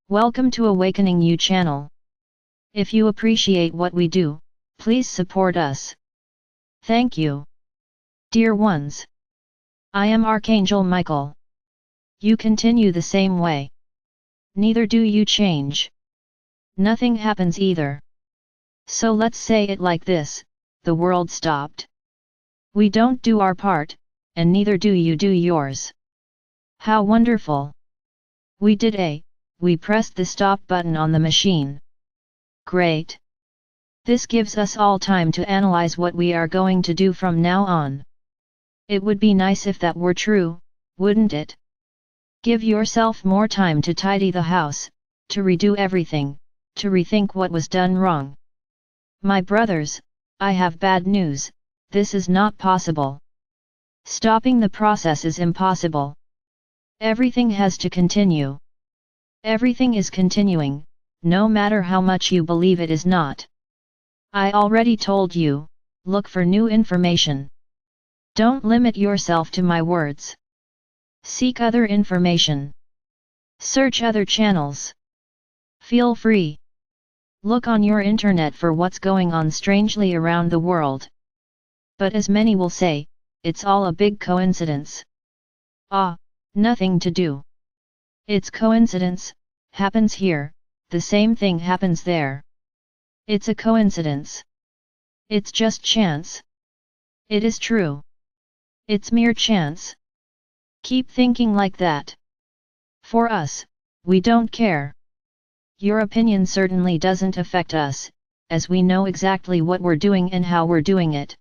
Welcome to Awakening You channel. If you appreciate what we do, please support us. Thank you. Dear ones, I am Archangel Michael. You continue the same way. Neither do you change. Nothing happens either. So let's say it like this: the world stopped. We don't do our part, and neither do you do yours. How wonderful! We pressed the stop button on the machine. Great! This gives us all time to analyze what we are going to do from now on. It would be nice if that were true, wouldn't it? Give yourself more time to tidy the house, to redo everything, to rethink what was done wrong. My brothers, I have bad news: this is not possible. Stopping the process is impossible. Everything has to continue. Everything is continuing, no matter how much you believe it is not. I already told you, look for new information. Don't limit yourself to my words. Seek other information. Search other channels. Feel free. Look on your internet for what's going on strangely around the world. But as many will say, it's all a big coincidence. Nothing to do. It's coincidence, happens here, the same thing happens there. It's a coincidence. It's just chance. It is true. It's mere chance. Keep thinking like that. For us, we don't care. Your opinion certainly doesn't affect us, as we know exactly what we're doing and how we're doing it.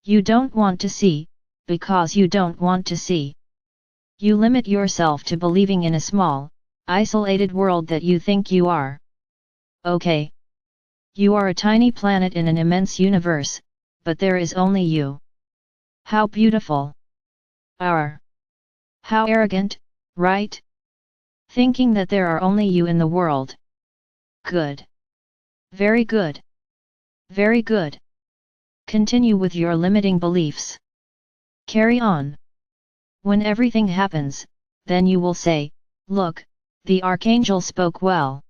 You don't want to see, because you don't want to see. You limit yourself to believing in a small, isolated world that you think you are. Okay. You are a tiny planet in an immense universe, but there is only you. How beautiful. How arrogant, right? Thinking that there are only you in the world. Good. Very good. Very good. Continue with your limiting beliefs. Carry on. When everything happens, then you will say, look, the Archangel spoke well.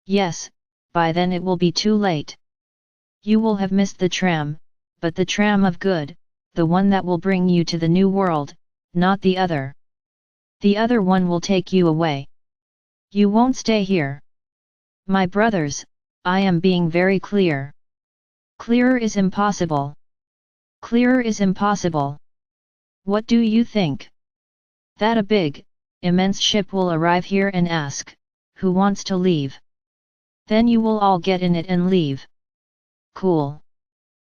Yes, by then it will be too late. You will have missed the tram, but the tram of good, the one that will bring you to the new world, not the other. The other one will take you away. You won't stay here. My brothers, I am being very clear. Clearer is impossible. Clearer is impossible. What do you think? That a big, immense ship will arrive here and ask, who wants to leave? Then you will all get in it and leave. Cool.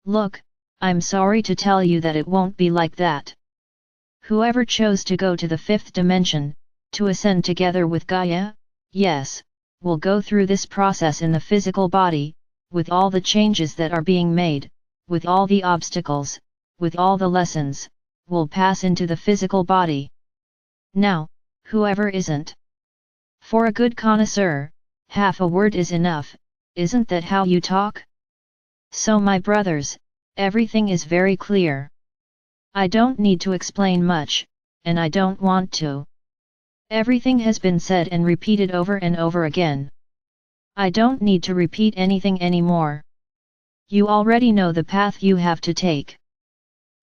Look, I'm sorry to tell you that it won't be like that. Whoever chose to go to the fifth dimension, to ascend together with Gaia, yes, will go through this process in the physical body, with all the changes that are being made, with all the obstacles, with all the lessons, will pass into the physical body. Now, whoever isn't. For a good connoisseur, half a word is enough, isn't that how you talk? So my brothers, everything is very clear. I don't need to explain much, and I don't want to. Everything has been said and repeated over and over again. I don't need to repeat anything anymore. You already know the path you have to take.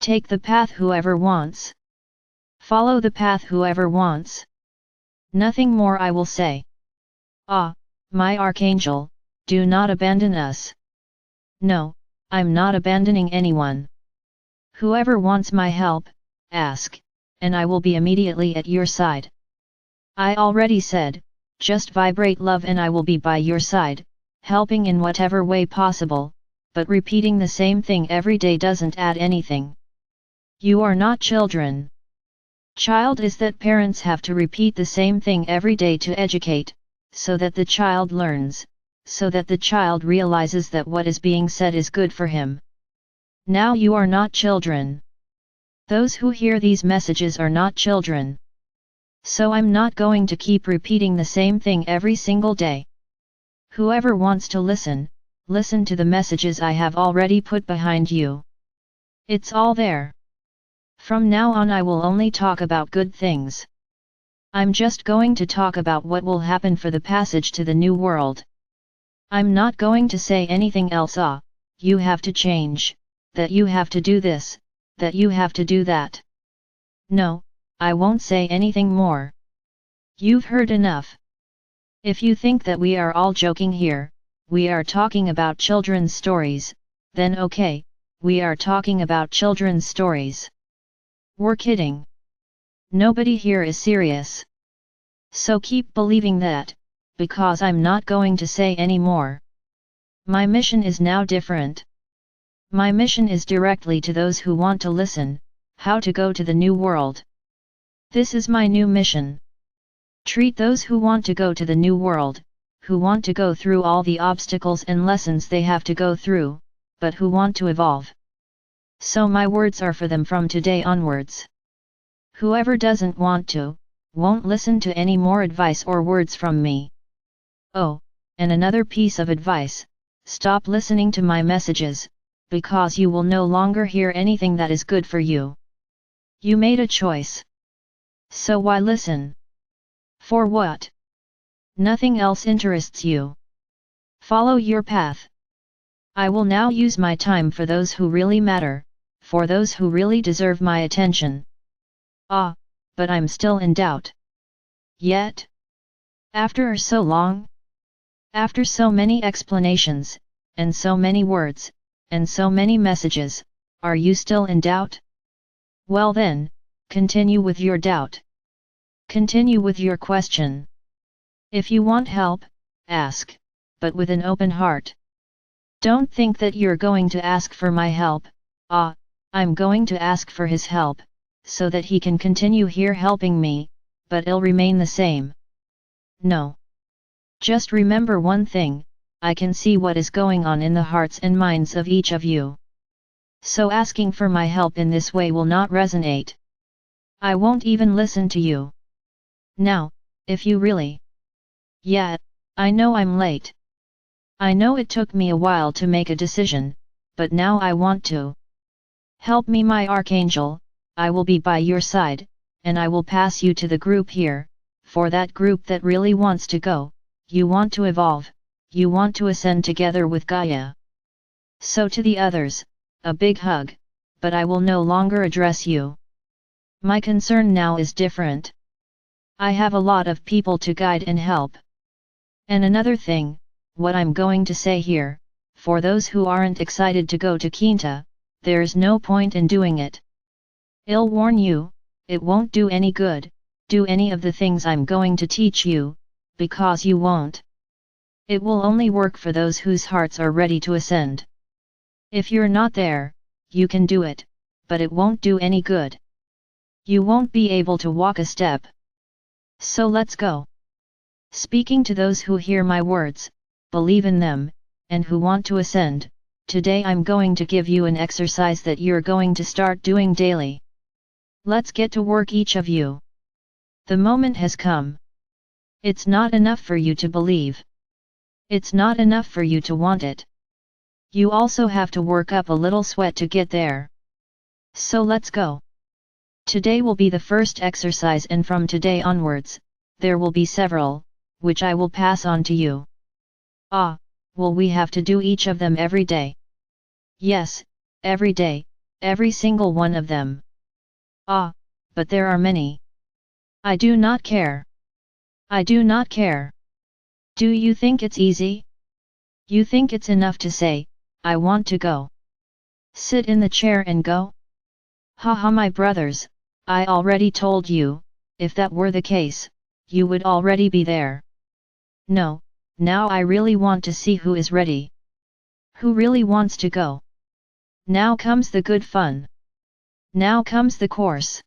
Take the path whoever wants. Follow the path whoever wants. Nothing more I will say. My Archangel, do not abandon us. No, I'm not abandoning anyone. Whoever wants my help, ask, and I will be immediately at your side. I already said, just vibrate love and I will be by your side, helping in whatever way possible, but repeating the same thing every day doesn't add anything. You are not children. Child is that parents have to repeat the same thing every day to educate, so that the child learns, so that the child realizes that what is being said is good for him. Now you are not children. Those who hear these messages are not children. So I'm not going to keep repeating the same thing every single day. Whoever wants to listen, listen to the messages I have already put behind you. It's all there. From now on I will only talk about good things. I'm just going to talk about what will happen for the passage to the new world. I'm not going to say anything else. You have to change, that you have to do this, that you have to do that. No, I won't say anything more. You've heard enough. If you think that we are all joking here, we are talking about children's stories, then okay, we are talking about children's stories. We're kidding. Nobody here is serious. So keep believing that, because I'm not going to say any more. My mission is now different. My mission is directly to those who want to listen, how to go to the new world. This is my new mission. Treat those who want to go to the new world, who want to go through all the obstacles and lessons they have to go through, but who want to evolve. So my words are for them from today onwards. Whoever doesn't want to, won't listen to any more advice or words from me. Oh, and another piece of advice, stop listening to my messages, because you will no longer hear anything that is good for you. You made a choice. So why listen? For what? Nothing else interests you. Follow your path. I will now use my time for those who really matter, for those who really deserve my attention. But I'm still in doubt. Yet? After so long? After so many explanations, and so many words, and so many messages, are you still in doubt? Well then, continue with your doubt. Continue with your question. If you want help, ask, but with an open heart. Don't think that you're going to ask for my help. I'm going to ask for his help, so that he can continue here helping me, but it'll remain the same. No. Just remember one thing, I can see what is going on in the hearts and minds of each of you. So asking for my help in this way will not resonate. I won't even listen to you. Now, if you really... Yeah, I know I'm late. I know it took me a while to make a decision, but now I want to. Help me, my Archangel, I will be by your side, and I will pass you to the group here, for that group that really wants to go, you want to evolve, you want to ascend together with Gaia. So to the others, a big hug, but I will no longer address you. My concern now is different. I have a lot of people to guide and help. And another thing, what I'm going to say here, for those who aren't excited to go to Quinta, there's no point in doing it. I'll warn you, it won't do any good, do any of the things I'm going to teach you, because you won't. It will only work for those whose hearts are ready to ascend. If you're not there, you can do it, but it won't do any good. You won't be able to walk a step. So let's go. Speaking to those who hear my words, believe in them, and who want to ascend, today I'm going to give you an exercise that you're going to start doing daily. Let's get to work, each of you. The moment has come. It's not enough for you to believe. It's not enough for you to want it. You also have to work up a little sweat to get there. So let's go. Today will be the first exercise, and from today onwards, there will be several, which I will pass on to you. Will we have to do each of them every day? Yes, every day, every single one of them. But there are many. I do not care. I do not care. Do you think it's easy? You think it's enough to say, I want to go. Sit in the chair and go? Haha, my brothers, I already told you, if that were the case, you would already be there. No, now I really want to see who is ready. Who really wants to go? Now comes the good fun. Now comes the course.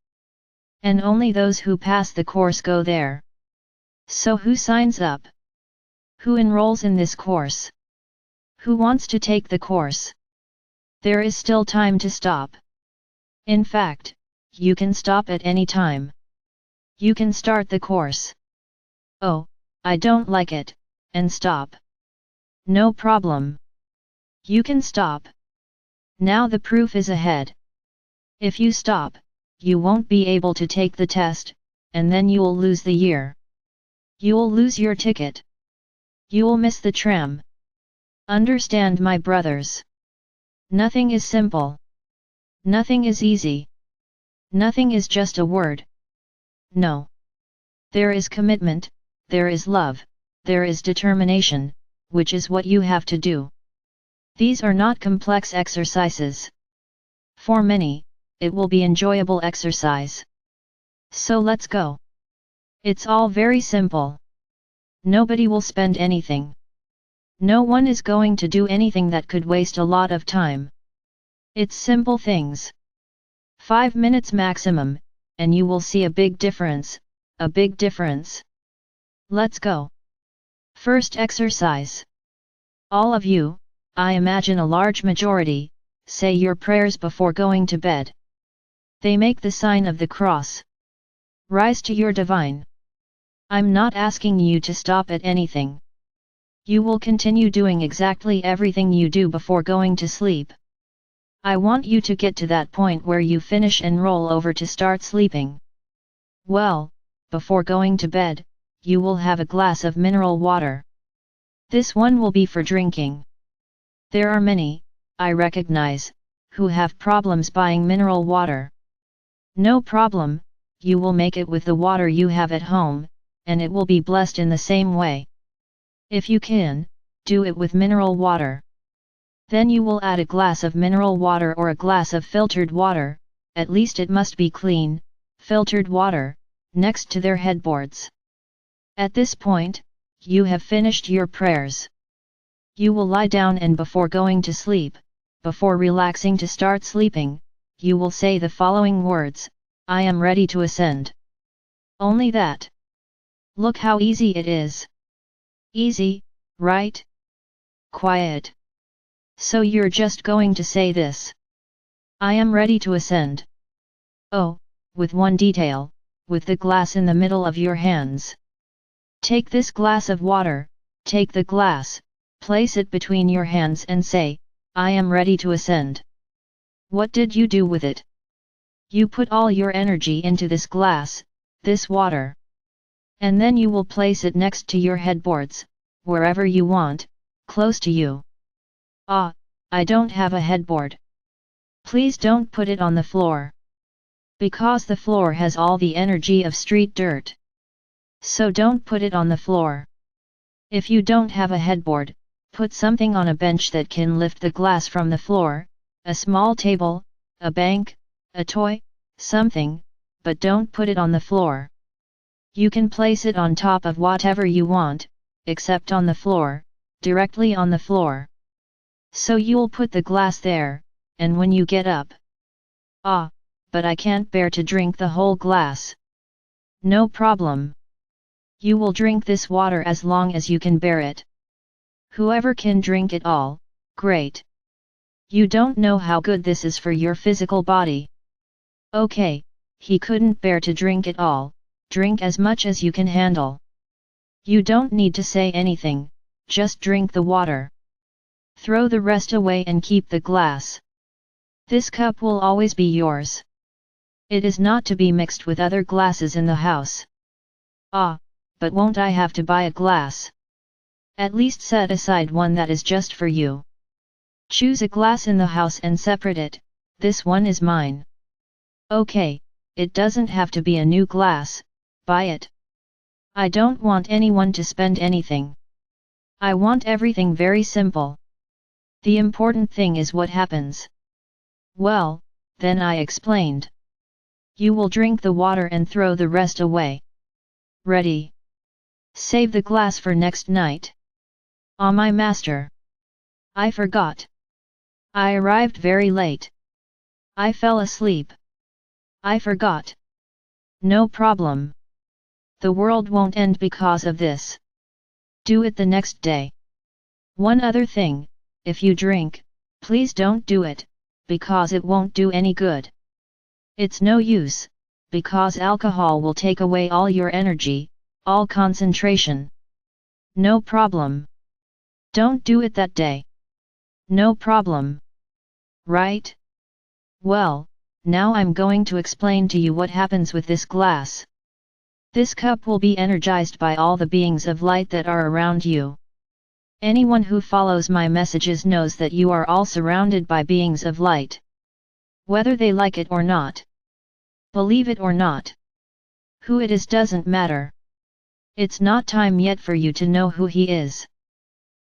And only those who pass the course go there. So who signs up? Who enrolls in this course? Who wants to take the course? There is still time to stop. In fact, you can stop at any time. You can start the course. Oh, I don't like it, and stop. No problem. You can stop. Now the proof is ahead. If you stop, you won't be able to take the test, and then you'll lose the year. You'll lose your ticket. You'll miss the tram. Understand, my brothers? Nothing is simple. Nothing is easy. Nothing is just a word. No. There is commitment, there is love, there is determination, which is what you have to do. These are not complex exercises. For many, it will be enjoyable exercise. So let's go. It's all very simple. Nobody will spend anything. No one is going to do anything that could waste a lot of time. It's simple things. 5 minutes maximum, and you will see a big difference, a big difference. Let's go. First exercise. All of you, I imagine a large majority, say your prayers before going to bed. They make the sign of the cross. Rise to your divine. I'm not asking you to stop at anything. You will continue doing exactly everything you do before going to sleep. I want you to get to that point where you finish and roll over to start sleeping. Well, before going to bed, you will have a glass of mineral water. This one will be for drinking. There are many, I recognize, who have problems buying mineral water. No problem, you will make it with the water you have at home, and it will be blessed in the same way. If you can, do it with mineral water. Then you will add a glass of mineral water or a glass of filtered water, at least it must be clean, filtered water, next to their headboards. At this point, you have finished your prayers. You will lie down and before going to sleep, before relaxing to start sleeping, you will say the following words, I am ready to ascend. Only that. Look how easy it is. Easy, right? Quiet. So you're just going to say this. I am ready to ascend. Oh, with one detail, with the glass in the middle of your hands. Take this glass of water, take the glass, place it between your hands and say, I am ready to ascend. What did you do with it? You put all your energy into this glass, this water. And then you will place it next to your headboards, wherever you want, close to you. Ah, I don't have a headboard. Please don't put it on the floor. Because the floor has all the energy of street dirt. So don't put it on the floor. If you don't have a headboard, put something on a bench that can lift the glass from the floor, a small table, a bank, a toy, something, but don't put it on the floor. You can place it on top of whatever you want, except on the floor, directly on the floor. So you'll put the glass there, and when you get up. Ah, but I can't bear to drink the whole glass. No problem. You will drink this water as long as you can bear it. Whoever can drink it all, great. You don't know how good this is for your physical body. Okay, he couldn't bear to drink it all, drink as much as you can handle. You don't need to say anything, just drink the water. Throw the rest away and keep the glass. This cup will always be yours. It is not to be mixed with other glasses in the house. Ah, but won't I have to buy a glass? At least set aside one that is just for you. Choose a glass in the house and separate it, this one is mine. Okay, it doesn't have to be a new glass, buy it. I don't want anyone to spend anything. I want everything very simple. The important thing is what happens. Well, then I explained. You will drink the water and throw the rest away. Ready? Save the glass for next night. Ah, my master. I forgot. I arrived very late. I fell asleep. I forgot. No problem. The world won't end because of this. Do it the next day. One other thing, if you drink, please don't do it, because it won't do any good. It's no use, because alcohol will take away all your energy, all concentration. No problem. Don't do it that day. No problem. Right? Well, now I'm going to explain to you what happens with this glass. This cup will be energized by all the beings of light that are around you. Anyone who follows my messages knows that you are all surrounded by beings of light. Whether they like it or not, believe it or not, who it is doesn't matter. It's not time yet for you to know who he is.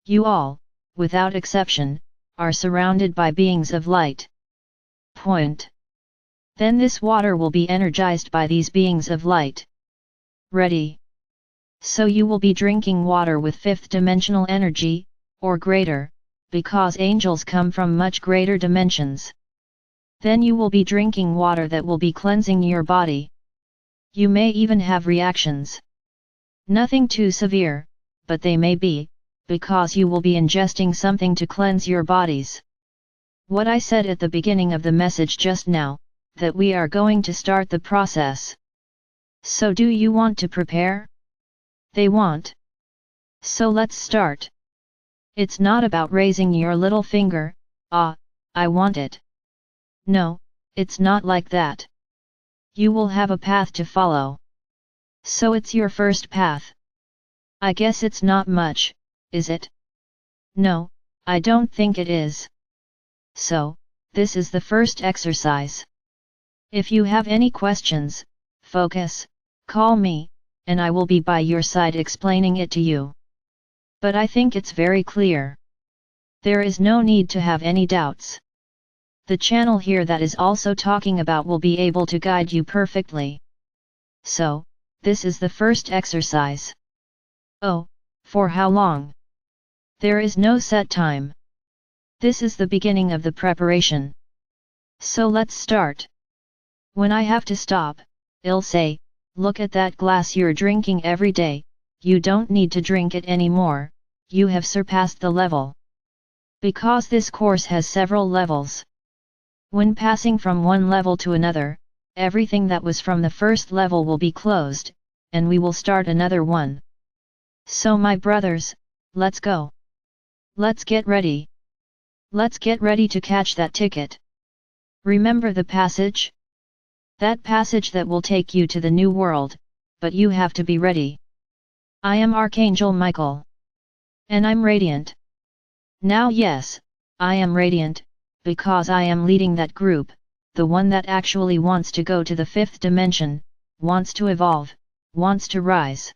You all, without exception, are surrounded by beings of light. Point. Then this water will be energized by these beings of light. Ready? So you will be drinking water with fifth dimensional energy, or greater, because angels come from much greater dimensions. Then you will be drinking water that will be cleansing your body. You may even have reactions. Nothing too severe, but they may be, because you will be ingesting something to cleanse your bodies. What I said at the beginning of the message just now, that we are going to start the process. So do you want to prepare? They want. So let's start. It's not about raising your little finger, I want it. No, it's not like that. You will have a path to follow. So it's your first path. I guess it's not much, is it? No, I don't think it is. So, this is the first exercise. If you have any questions, focus, call me, and I will be by your side explaining it to you. But I think it's very clear. There is no need to have any doubts. The channel here that is also talking about will be able to guide you perfectly. So, this is the first exercise. Oh, for how long? There is no set time. This is the beginning of the preparation. So let's start. When I have to stop, I'll say, look at that glass you're drinking every day, you don't need to drink it anymore, you have surpassed the level. Because this course has several levels. When passing from one level to another, everything that was from the first level will be closed, and we will start another one. So my brothers, let's go. Let's get ready. Let's get ready to catch that ticket. Remember the passage? That passage that will take you to the new world, but you have to be ready. I am Archangel Michael. And I'm radiant. Now yes, I am radiant, because I am leading that group, the one that actually wants to go to the fifth dimension, wants to evolve, wants to rise.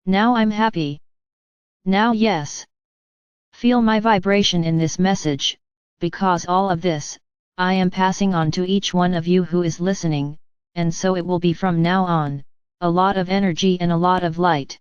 Now I'm happy. Now yes. Feel my vibration in this message, because all of this, I am passing on to each one of you who is listening, and so it will be from now on, a lot of energy and a lot of light.